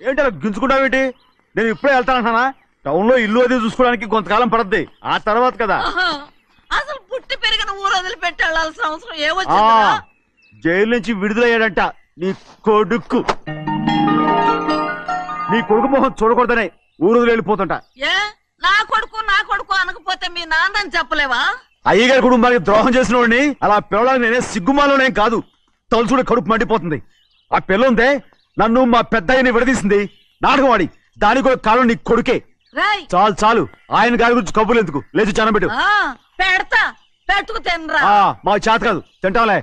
ఏంటి అలా గించుకుంటావేంటి? నేను ఇప్పుడే వెళ్తానంటున్నా. టౌన్ లో ఇల్లు అది చూసుకోవడానికి కొంతకాలం పడద్ది, ఆ తర్వాత కదా. అసలు పుట్టి పెరిగిన ఊరు వదిలిపెట్టి వెళ్ళాల్సిన అవసరం ఏమొచ్చిందా? జైలు నుంచి విడుదలయ్యాడంట నీ కొడుకు. నీ కొడుకు మొహం చూడకూడదనే ఊరు వదిలి వెళ్ళిపోతుంట. ఏ నా కొడుకు అనకపోతే మీ నాన్నని చెప్పలేవా? అయ్యగారి కుటుంబానికి ద్రోహం చేసిన వాడిని అలా పిల్లడానికి నేనే సిగ్గుమాలోనేం కాదు. తలుచుకుంటే కడుపు మండిపోతుంది. ఆ పిల్లందే నన్ను మా పెద్దయ్యని విడదీసింది, నాటకం ఆడి. దానికి కూడా కాలం నీ కొడుకే. చాలు చాలు, ఆయన గారి గురించి కబుర్లు ఎందుకు, లేచి చానం పెట్టు. పెడతా, పెట్టుకు తినరా. మా చేత కాదు, తింటాంలే.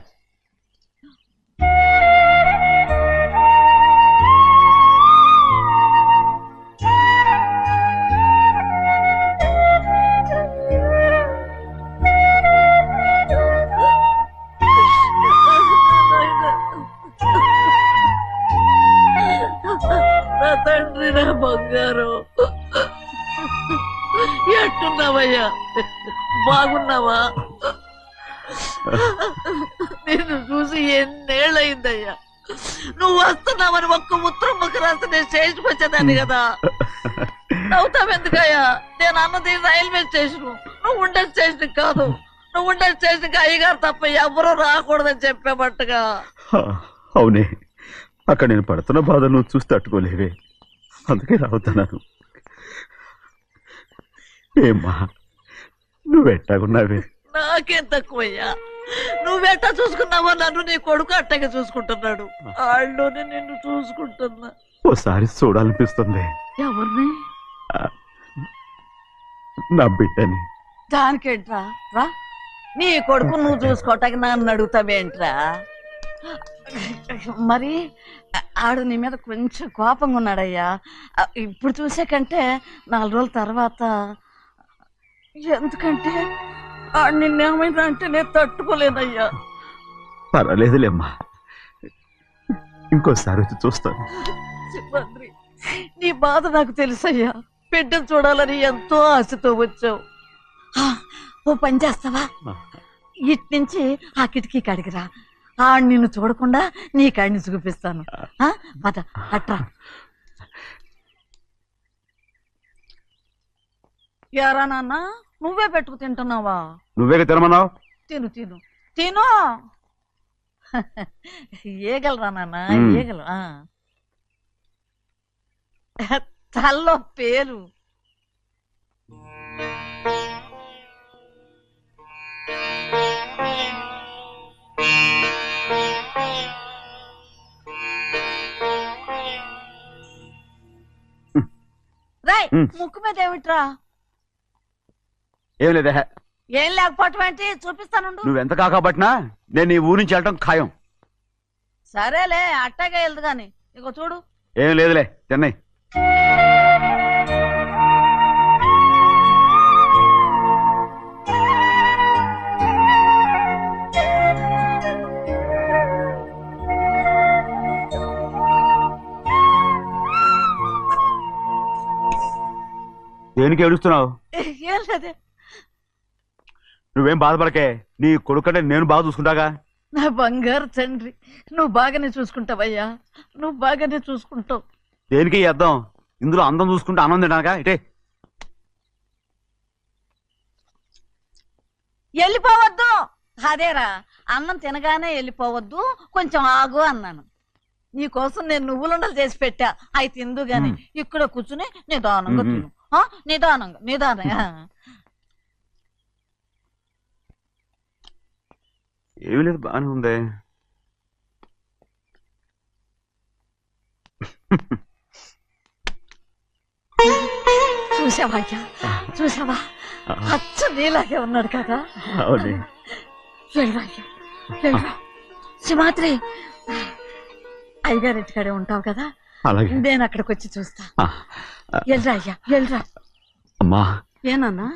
తండ్రి నా బంగారు, ఎట్టున్నావయ్యా? బాగున్నావా? నిన్ను చూసి ఎన్నేళ్ళయిందయ్యా. నువ్వు వస్తున్నావని ఒక్క ఉత్తరం ముక్క రాస్తే నేను స్టేషన్కి వచ్చేదాన్ని కదా. నవ్వుతావెందుకయ్యా? నేను అన్నది రైల్వే స్టేషన్, నువ్వు ఉండే స్టేషన్ కాదు. నువ్వు ఉండే స్టేషన్కి అయ్యగారు తప్ప ఎవరూ రాకూడదని చెప్పేమట్టుగా. అవునే, అక్కడ నేను పడుతున్న బాధ నువ్వు చూసి తట్టుకోలేవే, అందుకే రావుతున్నాను. ఏమ్మా నువ్వెట్టాగున్నావే? నాకేం తక్కువయ్యా, నువ్వెట్టా చూసుకున్నావో నన్ను నీ కొడుకు అట్టగా చూసుకుంటున్నాడు. వాళ్ళలోనే నిన్ను చూసుకుంటున్నా. ఓసారి చూడాలనిపిస్తుంది. ఎవరిని? నా బిడ్డని. దానికేంట్రా, రా. నీ కొడుకు నువ్వు చూసుకోవటానికి నన్ను అడుగుతావేంట్రా? మరి ఆడు నీ మీద కొంచెం కోపంగా ఉన్నాడయ్యా. ఇప్పుడు చూసే కంటే 4 రోజుల తర్వాత. ఎందుకంటే ఆడు నిన్నేమైనా అంటే నేను తట్టుకోలేదయ్యా. పర్వాలేదులేమ్మా, ఇంకోసారి వచ్చి చూస్తాను. సింహాద్రి, నీ బాధ నాకు తెలుసయ్యా. బిడ్డను చూడాలని ఎంతో ఆశతో వచ్చావు. ఓ పని చేస్తావా? ఇటు నుంచి ఆ కిటికీ కాడికిరా. ఆడు నిన్ను చూడకుండా నీ కాడిని చూపిస్తాను. పద అట్రా. యారా నాన్న, నువ్వే పెట్టుకు తింటున్నావా? నువ్వే తినమన్నావు. తిను తిను తిను. ఏగలరా నాన్న, ఏగలు. తల్లో పేరు. రాయ్, ముక్కు మీద ఏమిట్రా? ఏం లేదే. ఏం లేకపోవటం ఏంటి? చూపిస్తాను. నువ్వెంత కాకపట్టినా నేను ఈ ఊరి నుంచి వెళ్ళటం ఖాయం. సరేలే, అట్టాగా వెళ్దు గాని. ఇగో చూడు. ఏం లేదులే, తిన్నాయి. దేనికి ఏడుస్తున్నావు? ఏం లేదే. నువ్వేం బాధపడకే, నీ కొడుకంటే నేను బాగా చూసుకుంటాగా. నా బంగారు తండ్రి, నువ్వు బాగానే చూసుకుంటావయ్యా, నువ్వు బాగానే చూసుకుంటావు. దేనికి అర్థం? ఇందులో అందం చూసుకుంటే ఆనందం తినాగా. ఇటే వెళ్ళిపోవద్దు. అదేరా, అన్నం తినగానే వెళ్ళిపోవద్దు, కొంచెం ఆగు అన్నాను. నీకోసం నేను నువ్వులుండలు చేసి పెట్టా, అవి తిందు గాని. ఇక్కడ కూర్చుని నిదానంగా తిను. నిదానంగా నిదానంగా. ఏమీ లేదు, బాగానే ఉంది. చూసావా అయ్యా, చూసావా? అచ్చ నీలాగే ఉన్నాడు కదా. సింహాద్రి, అయ్యగారింటికాడే ఉంటావు కదా, నేను అక్కడికి వచ్చి చూస్తా. వెళ్ళరా అయ్యా, వెళ్ళరా. అమ్మా, ఏనన్నా?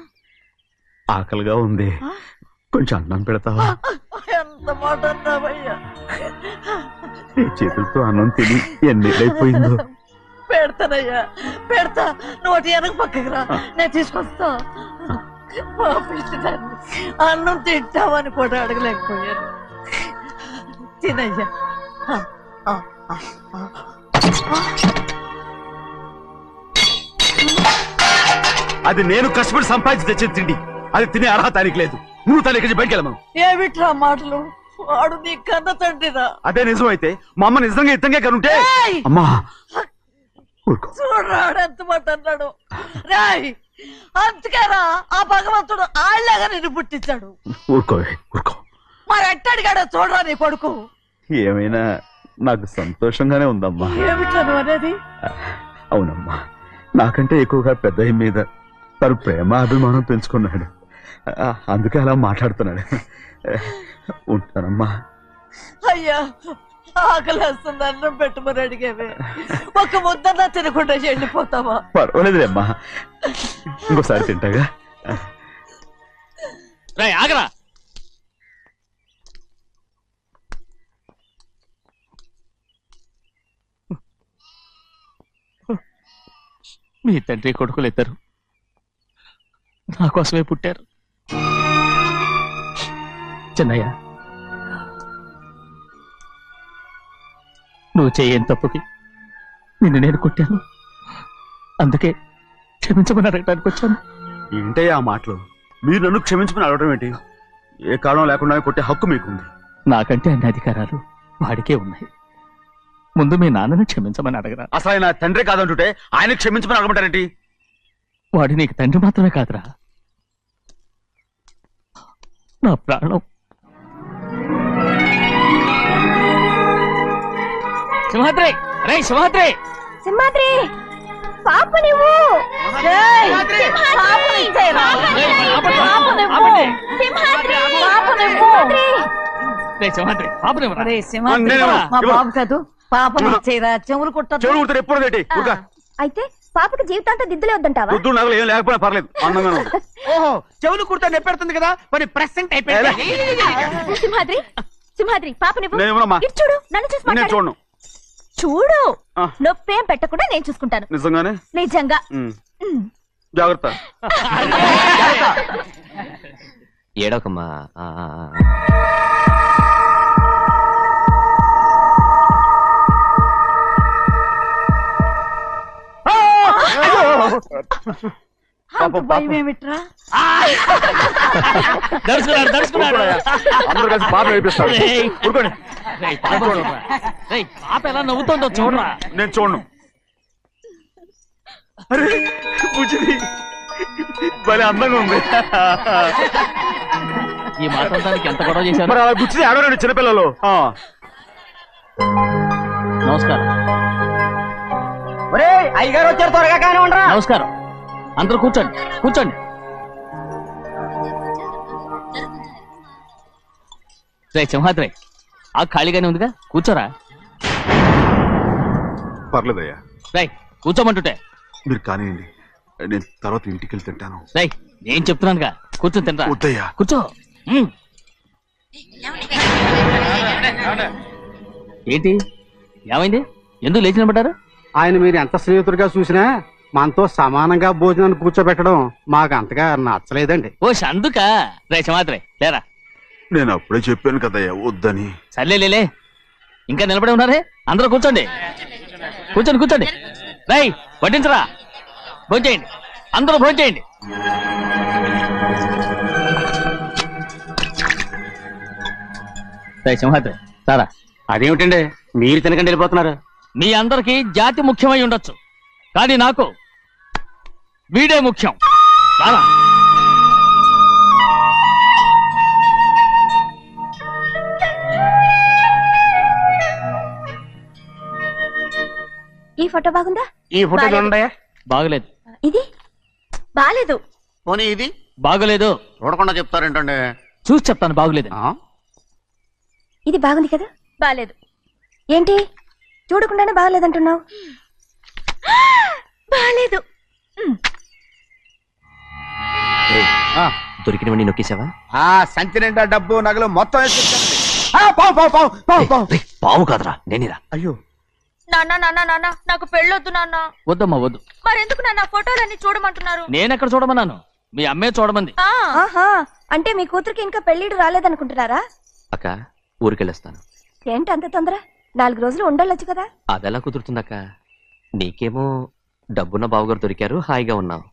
ఆకలిగా ఉంది, కొంచెం అన్నం పెడతావా? ఎంత మాట అన్నావయ్యా. చేతులతో అన్నం తిని ఎన్నిళ్ళైపోయిందో. పెడతానయ్యా, పెడతా. నోటి వెనక పక్కకి రా, నేను తీసుకొస్తా. అన్నం తింటామని కూడా అడగలేకపోయాను. తినయ్యా. అది నేను కష్టపడి సంపాదించి తెచ్చిన తిండి. అది తినే అర్హత ఆయనకి లేదు. నువ్వు తన ఇక్కడి బయటికి వెళ్ళమను. ఏమిట్రా మాటలు? వాడు నీ కన్న తండ్రిరా. అదే నిజం అయితే మా అమ్మ నిజంగా ఇద్దంగా కనుంటే. ఏయ్! అమ్మా ఊరుకో. చూడరాడు ఎంత మాట అన్నాడు. రాయ్, అందుకేరా ఆ భగవంతుడు ఆళ్ళగా నిన్ను పుట్టించాడు. ఊరుకో ఊరుకో. మరి ఎట్టడిగాడో చూడరా నీ కొడుకు. ఏమైనా నాకు సంతోషంగానే ఉందమ్మా. ఏమిట్రా నువ్వు అనేది? అవునమ్మా, నాకంటే ఎక్కువగా పెద్ద మీద తను ప్రేమ అభిమానం పెంచుకున్నాడు. అందుకే అలా మాట్లాడుతున్నాడు. ఉంటానమ్మా. అయ్యా, ఆకలేస్తుంది, అన్నం పెట్టమని అడిగేవే. ఒక ముద్దన్నా తినకుండా వెళ్ళిపోతావా? పర్వాలేదులేమ్మా, ఇంకోసారి తింటాగా. ఆగరా. మీ తండ్రి కొడుకులు ఇద్దరు నా కోసమే పుట్టారు. చిన్నయ్య, నువ్వు చేయని తప్పుకి నిన్ను నేను కొట్టాను. అందుకే క్షమించమని అడగడానికి వచ్చాను. ఏంటయ్యా ఆ మాటలు? మీరు నన్ను క్షమించమని అడగడం ఏంటి? ఏ కారణం లేకుండా కొట్టే హక్కు మీకుంది. నాకంటే అన్ని అధికారాలు వాడికే ఉన్నాయి. ముందు మీ నాన్నని క్షమించమని అడగరా. అసలు ఆయన తండ్రి కాదంటుంటే ఆయన క్షమించమని అడగమంటారేంటి? వాడి నీకు తండ్రి మాత్రమే కాదురా, నా ప్రాణం. సింహాద్రి, రే సింహాద్రి. సింహాద్రి, పాప నువ్వు. ఏయ్, సింహాద్రి! పాపని ఇచ్చేయరా. ఆపండి, పాపని ఇవ్వు. ఆపండి. సింహాద్రి, పాపని ఇవ్వు. రే సింహాద్రి, పాపనివ్వరా. ఒరేయ్ సింహాద్రి, నేను మా ఇవ్వ. బాబు కాదు, పాపని ఇచ్చేయరా. చెవులు కుట్టదు. చెవులు కుడితే ఎప్పుడు ఏంటి? అయితే పాపకి జీవితాంతం దిద్దులే వద్దంటావా? పొద్దు నగలు ఏం లేకపోయినా పర్లేదు, అందంగా ఉంది. ఓహో, చెవులు కుర్తా నెప్పెడుతుంది కదా, మరి ప్రెసెంట్ అయిపోయింది. సింహాద్రి, సింహాద్రి, పాప నువ్వు. నేను ఇవ్వనమ్మా. ఇటు చూడు, నన్ను చూసి నేను మాట్లాడు. చూడను. చూడు, ఆ. నొప్పేం పెట్టకుండా నేను చూసుకుంటాను. నిజంగానే? నిజంగా. ఉమ్. ఉమ్. జాగ్రత్త. ఏడోకమ్మా. అంత భయం ఏమిట్రా? దర్శకున్నాడు, దర్శకున్నాడు. అందరూ కలిసి పాప నేర్పిస్తారు. రేయ్. ఊరుకోండి. రేయ్, పాప చూడరా. రేయ్, పాప ఎలా నవ్వుతుందో చూడరా. నేను చూడను. అరే బుజ్జిది భలే అందంగా ఉంది. ఈ మాత్రం దానికి ఎంత గొడవ చేశారు. మరి అలా బుచ్చిది ఆడవాడు చిన్నపిల్లలు. నమస్కారం. ఒరే, అయ్యగారు వచ్చారు, త్వరగా కానీ ఉండరా. నమస్కారం. అందరూ కూర్చోండి, కూర్చోండి. రే సింహాద్రి, ఆ ఖాళీగానే ఉందిగా, కూర్చోరా. పర్లేదయ్యా, రేయ్, కూర్చోమంటుంటే. మీరు కానివ్వండి, నేను తర్వాత ఇంటికి వెళ్ళి తింటాను. రేయ్, నేను చెప్తున్నానుగా, కూర్చొని తింటా. వద్దయ్యా. కూర్చో. ఏంటి, ఏమైంది? ఎందుకు లేచి నిలబడ్డారు? ఆయన మీరు ఎంత స్నేహితుడిగా చూసినా మనతో సమానంగా భోజనాన్ని కూర్చోబెట్టడం మాకు అంతగా నచ్చలేదండి. ఓ అందుక. రే సింహాద్రి, లేరా. నేను అప్పుడే చెప్పాను కదయ్యా వద్దని. సర్లే, ఇంకా నిలబడి ఉన్నారే, అందరూ కూర్చోండి, కూర్చోండి, కూర్చోండి. రేయ్, వడ్డించరా, భోంచేయండి, అందరూ భోంచేయండి. రేయ్ సింహాద్రి, సారా. అదేమిటండి మీరు తినకండి వెళ్ళిపోతున్నారు? మీ అందరికీ జాతి ముఖ్యమై ఉండొచ్చు, కానీ నాకు వీడే ముఖ్యం. రారా. ఈ ఫోటో బాగుందా? ఈ ఫోటో చూడండి. బాగలేదు. ఇది బాలేదు. పోనీ ఇది బాగలేదు. చూడకుండా చెప్తారేంటండి? చూసి చెప్తాను, బాగలేదు. ఇది బాగుంది కదా? బాలేదు. ఏంటి చూడకుండానే బాగలేదంటున్నావు? బాలేదు. దొరికినవన్నీ నొక్కేసావా? సంచి నిండా డబ్బు నగలు మొత్తం పావు కాదురా, నేనేరా. అయ్యో, నాన్న నాన్న నాన్న, నాకు పెళ్ళొద్దు నాన్న. వద్దమ్మా, వద్దు. మరెందుకు నాన్న ఫోటోలన్నీ చూడమంటున్నారు? నేనెక్కడ చూడమన్నాను, మీ అమ్మే చూడమంది. ఆహా, అంటే మీ కూతురికి ఇంకా పెళ్ళిడు రాలేదనుకుంటున్నారా? అక్క, ఊరికెళ్ళొస్తాను. ఏంటి అంత తొందర? 4 రోజులు ఉండొచ్చు కదా? అదెలా కుదురుతుందక్క? నీకేమో డబ్బున్న బావగారు దొరికారు, హాయిగా ఉన్నావు.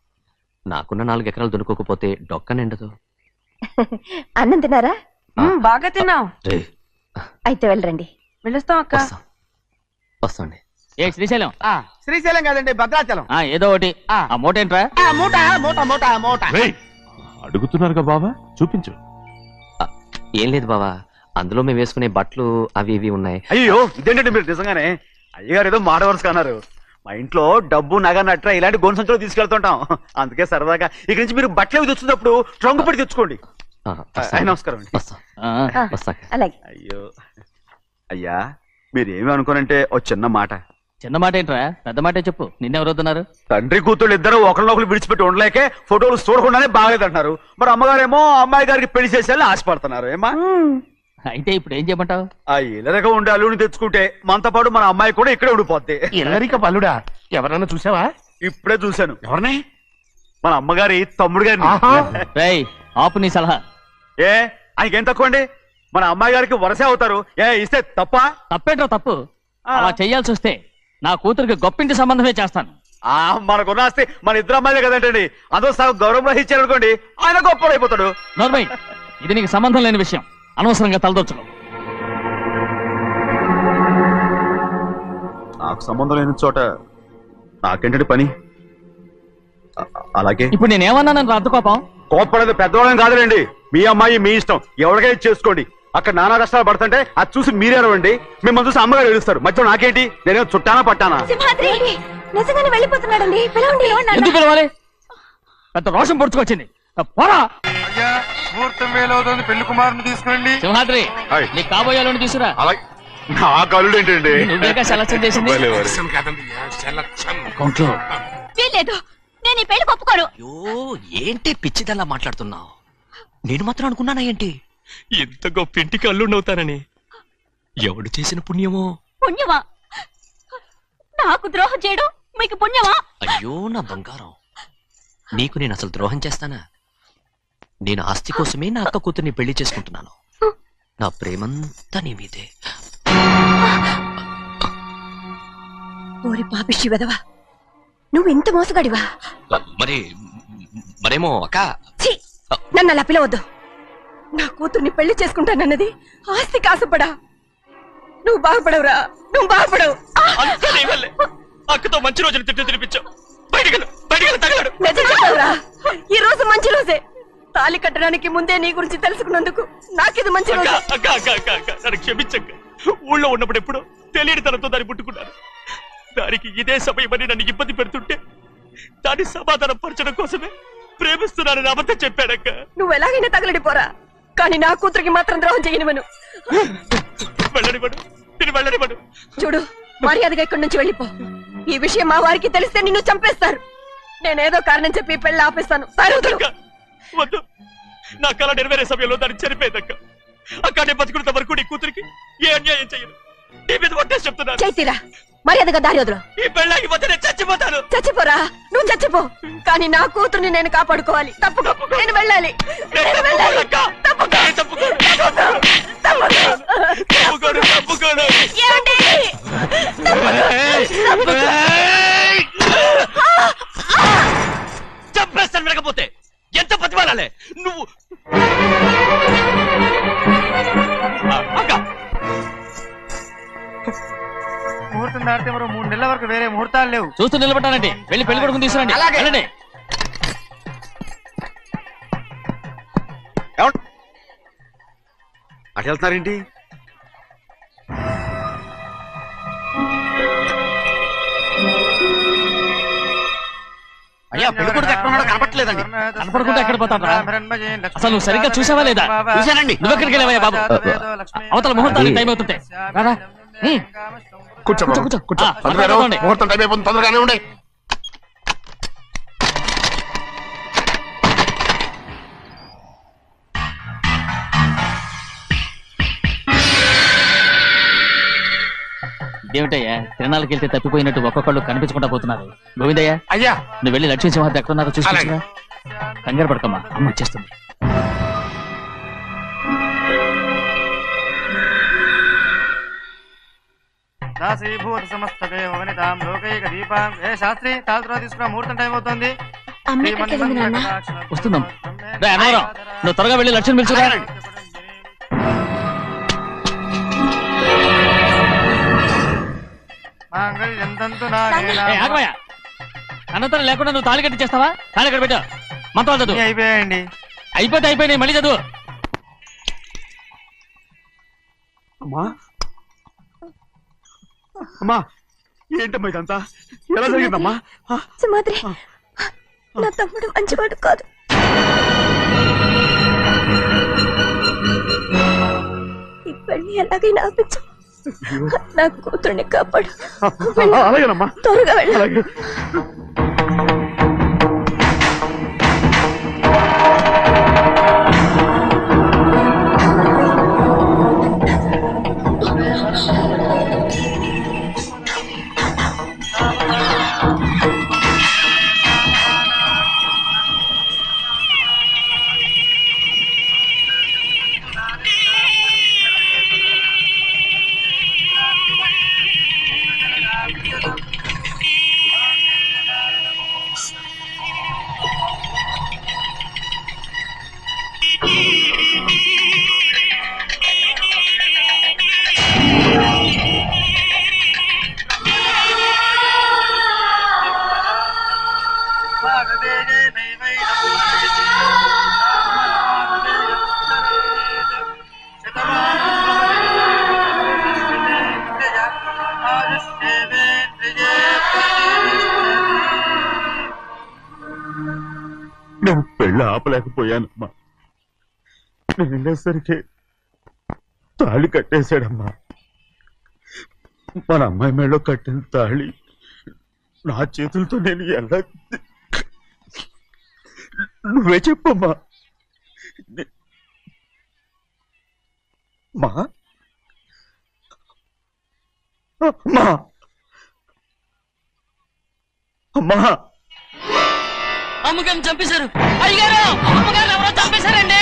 నాకున్న 4 ఎకరాలు దున్నుకోకపోతే డొక్క నిండదు. అన్నం తిన్నారా? బాగా తిన్నావు. రే, అయితే వెళ్ళరండి. వెళ్ళొస్తాం అక్క. వస్తాండి. ఏ శ్రీశైలం శ్రీశైలం కాదండి, భద్రాచలం. ఏదో ఒకటి. ఆ మూట ఏంట్రా? మూట మూట మూట మూట. అడుగుతున్నారుగా బావా, చూపించు. ఏం లేదు బావా, అందులో మేము వేసుకునే బట్టలు అవి ఇవి ఉన్నాయి. అయ్యో ఇదేంటండి మీరు నిజంగానే అయ్యగారు ఏదో మాట వరుస అన్నారు. మా ఇంట్లో డబ్బు నగ నట్ర ఇలాంటి గొంతు సంచులు తీసుకెళ్తుంటాం. అందుకే సరదాగా ఇక్కడి నుంచి మీరు బట్టలు అవి తెచ్చుకున్నప్పుడు ట్రంక్ పెట్టి తెచ్చుకోండి. నమస్కారం అండి. వస్తా. అలాగే. అయ్యో అయ్యా, మీరు ఏమి అనుకోనంటే ఓ చిన్న మాట. చిన్న మాట ఏంట్రా, పెద్ద మాటే చెప్పు. నిన్నెవరు వద్దన్నారు? తండ్రి కూతుళ్ళు ఇద్దరు ఒకరినొకరు విడిచిపెట్టి ఉండలేకే ఫోటోలు చూడకుండానే బాగలేదంటున్నారు. మరి అమ్మగారేమో అమ్మాయి గారికి పెళ్లి చేసేయాలని ఆశపడుతున్నారు. ఏమా అయితే ఇప్పుడు ఏం చేయమంటావు? ఆ ఇల్లరగా ఉండే అల్లుని తెచ్చుకుంటే మనతో పాటు మన అమ్మాయి కూడా ఇక్కడే ఉండిపోద్ది. ఎల్లరిక పల్లుడా, ఎవరన్నా చూసావా? ఇప్పుడే చూశాను. ఎవరిని? మన అమ్మగారి తమ్ముడు గారిని. రేయ్ ఆపు నీ సలహా. ఏ ఆయనకేం తక్కువ అండి? మన అమ్మాయి గారికి వరసే అవుతారు. ఏ ఇస్తే తప్ప? తప్పేంట్రా తప్పు? అలా చెయ్యాల్సి వస్తే నా కూతురికి గొప్పింటి సంబంధమే చేస్తాను. మనకున్న ఆస్తి మన ఇద్దరు అమ్మాయిలే కదంటండి. అదో సగం గౌరవం ఇచ్చారనుకోండి, ఆయన గొప్పడు అయిపోతాడు. నోర్మై, ఇది నీకు సంబంధం లేని విషయం. అనవసరంగా తలదొచ్చుకో. నాకు సంబంధం లేని చోట నాకేంటంటే పని. అలాగే ఇప్పుడు నేనేమన్నానని రద్దు కోపం? కోప్పడేది పెద్దవాళ్ళని కాదులేండి. మీ అమ్మాయి మీ ఇష్టం, ఎవరికైనా చేసుకోండి. అక్కడ నానా కష్టాలు పడుతుంటే అది చూసి మీరేనవండి. మిమ్మల్ని చూసి అమ్మగారు ఏడుస్తారు. మధ్యలో నాకేంటి? నేనేం చుట్టానా పట్టానా? సింహాద్రి నిజంగానే వెళ్ళిపోతున్నాడండి. పిలవండి. ఎందుకు పిలవాలి? పెద్ద రోషం పొడుచుకొచ్చింది. పోరా. ముహూర్తం వేలవుతుంది, పెళ్లి కుమారుని తీసుకురండి. సింహాద్రి, నీ కాబోయేలోని తీసుకురా. నా కలుడు ఏంటండి? నువ్వేగా సెలక్షన్ చేసింది. అకౌంట్లో వీల్లేదు, నేను ఈ పెళ్లి ఒప్పుకోను. అయ్యో, ఏంటి పిచ్చిదల్లా మాట్లాడుతున్నావు? నేను మాత్రం అనుకున్నానా ఏంటి ఎంత గొప్ప ఇంటికి అల్లుండవుతానని? ఎవడు చేసిన పుణ్యమో? పుణ్యమా? నాకు ద్రోహం చేయడం మీకు పుణ్యమా? అయ్యో నా బంగారం, నీకు నేను అసలు ద్రోహం చేస్తానా? నేను ఆస్తి కోసమే నా అక్క కూతుర్ని పెళ్లి చేసుకుంటున్నాను. నా ప్రేమంతా నీ మీదే. ఓరి పాపిష్టి వెదవా, నువ్వు ఇంత మోసగాడివా? మరేమో అక్క. నన్ను అలా పిలవద్దు. నా కూతుర్ని పెళ్లి చేసుకుంటానన్నది ఆస్తి కాసపడా. నువ్వు బాగుపడవురా, నువ్వు బాగుపడవు. అక్కతో మంచి రోజులు తిట్టు తినిపించావు. నిజం చెప్పవురా, ఈ రోజు మంచి రోజే. తాళి కట్టడానికి ముందే నీ గురించి తెలుసుకున్నందుకు నాకిది మంచి రోజు. నన్ను క్షమించక్క. ఊళ్ళో ఉన్నప్పుడు ఎప్పుడు తెలియని తనతో దాన్ని ముట్టుకున్నాను. దానికి ఇదే సమయమని నన్ను ఇబ్బంది పెడుతుంటే దాన్ని సమాధానం పరచడం కోసమే ప్రేమిస్తున్నానని అబద్ధం చెప్పాడక్క. నువ్వు ఎలాగైనా తగలడిపోరా, కానీ నా కూతురికి మాత్రం ద్రోహం చేయనివను. వెళ్ళనివ్వడు, నేను వెళ్ళనివ్వడు. చూడు, మర్యాదగా ఇక్కడి నుంచి వెళ్ళిపో. ఈ విషయం మా వారికి తెలిస్తే నిన్ను చంపేస్తారు. నేనేదో కారణం చెప్పి పెళ్లి ఆపేస్తాను. వద్దు, నా కళ నెరవేరే సమయంలో దాన్ని చనిపోయిందక్క. అక్క నేను బతుకున్నంత వరకు నీ కూతురికి ఏ అన్యాయం చేయను. నీ మీద ఒట్టేసి చెప్తున్నాను. చైతీరా, మర్యాదగా దారి వదులు. ఈ పెళ్ళాకి పోతే నేను చచ్చిపోతాను. చచ్చిపోరా, నువ్వు చచ్చిపో, కానీ నా కూతుర్ని నేను కాపాడుకోవాలి. తప్పుకో, నేను వెళ్ళాలి. చంపేస్తాను. వినకపోతే ఎంత బతిమాలాలే నువ్వు? ముహూర్తం దాటితే మరో 3 నెలల వరకు వేరే ముహూర్తాలు లేవు. చూస్తూ నిలబట్టానండి. వెళ్ళి పెళ్లి కొడుకుని తీసుకురండి. వెళ్ళండి. అటు వెళ్తున్నారేంటి? అయ్యా, పెళ్లి కొడుకు ఎక్కడ ఉన్నాడో కనపట్లేదండి. కనపడకుండా ఎక్కడ పోతాడ్రా? అసలు నువ్వు సరిగ్గా చూసావా లేదా? చూశానండి. నువ్వెక్కడికి వెళ్ళావయ్యా బాబు? అవతల ముహూర్తానికి టైం అవుతుంటే రారా. కూర్చో కూర్చో. కూర్చో. ముహూర్తం టైం అయిపోతుంది, తొందరగానే ఉండే. ఇదేమిటయ్యా, తిరణాలకి వెళ్తే తప్పిపోయినట్టు ఒక్కొక్కళ్ళు కనిపించకుండా పోతున్నారు. గోవిందయ్యా, అయ్యా నువ్వు వెళ్ళి లక్ష్మీ సింహాద్రి ఎక్కడున్నారో చూసుకొచ్చురా. కంగారు పడకమ్మా, అమ్మ వచ్చేస్తుంది. దాసీభూత సమస్త దేవ వనితాం లోకైక దీపాం. ఏ శాస్త్రి, తాళ తర్వాత తీసుకురా, ముహూర్తం టైం అవుతుంది. అమ్మ ఎక్కడికి వెళ్ళింది నాన్న? వస్తుందమ్మా. రే అన్నవరం, నువ్వు త్వరగా వెళ్ళి లక్ష్యం పిలుచురా. ఆగమయ్య, అనంతరం లేకుండా నువ్వు తాళి కట్టి చేస్తావా? తాళి ఎక్కడ పెట్టా? మంత్రాలు చదువు. అయిపోయాయండి. అయిపోయినాయి, మళ్ళీ చదువు. అమ్మా అమ్మా, ఏంటమ్మా ఇదంతా? ఎలా జరిగిందమ్మా? సుమాద్రి, నా తమ్ముడు మంచివాడు కాదు. ఈ పెళ్లి ఎలాగైనా ఆపించు. నా కూతుర్ని కాపాడు. అలాగేనమ్మా, త్వరగా వెళ్ళు. అలాగే. నేను పెళ్ళి ఆపలేకపోయానమ్మా. నేను వెళ్ళేసరికి తాళి కట్టేశాడమ్మా. మన అమ్మాయి మెళ్ళో కట్టిన తాళి నా చేతులతో నేను ఎలా... నువ్వే చెప్పమ్మా. మా అమ్మా, అమ్మా, అమ్మగారిని చంపేశారు. అయ్యారు, అమ్మగారు ఎవరో చంపేశారండి.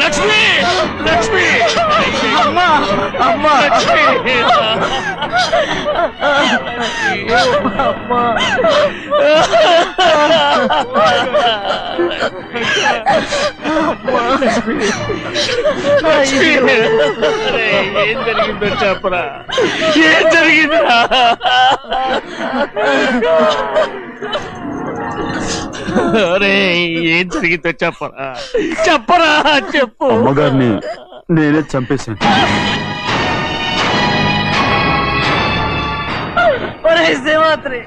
లక్ష్మి, లక్ష్మి, అమ్మా, అమ్మా, లక్ష్మి. ఏం జరిగిందో చెప్పరా? ఏం జరిగిందిరా? ఏం జరిగిందో చెప్పరా? చెప్పరా, చెప్పు. అమ్మగారిని నేనే చంపేశాను. శ్రీమాత్రి,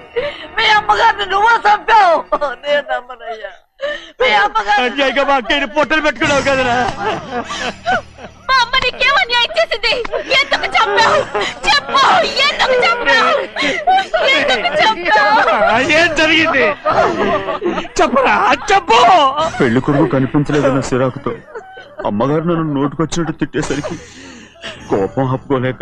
మీ అమ్మగారిని నువ్వు చంపావు. నేను నమ్మనయ్యా. మీ అమ్మగారు మా అక్కని పొట్టలు పెట్టుకున్నావు కదరా. మా అమ్మ నీకేం అన్యాయం చేసింది? ఎందుకు చంపావు? చెప్పు, ఎందుకు చంపావు? ఎందుకు చంపావు? ఏం జరిగింది చెప్పరా, చెప్పు. పెళ్లి కొడుకు కనిపించలేదన్న సిరాకుతో అమ్మగారు నన్ను నోటుకొచ్చినట్టు తిట్టేసరికి కోపం ఆపుకోలేక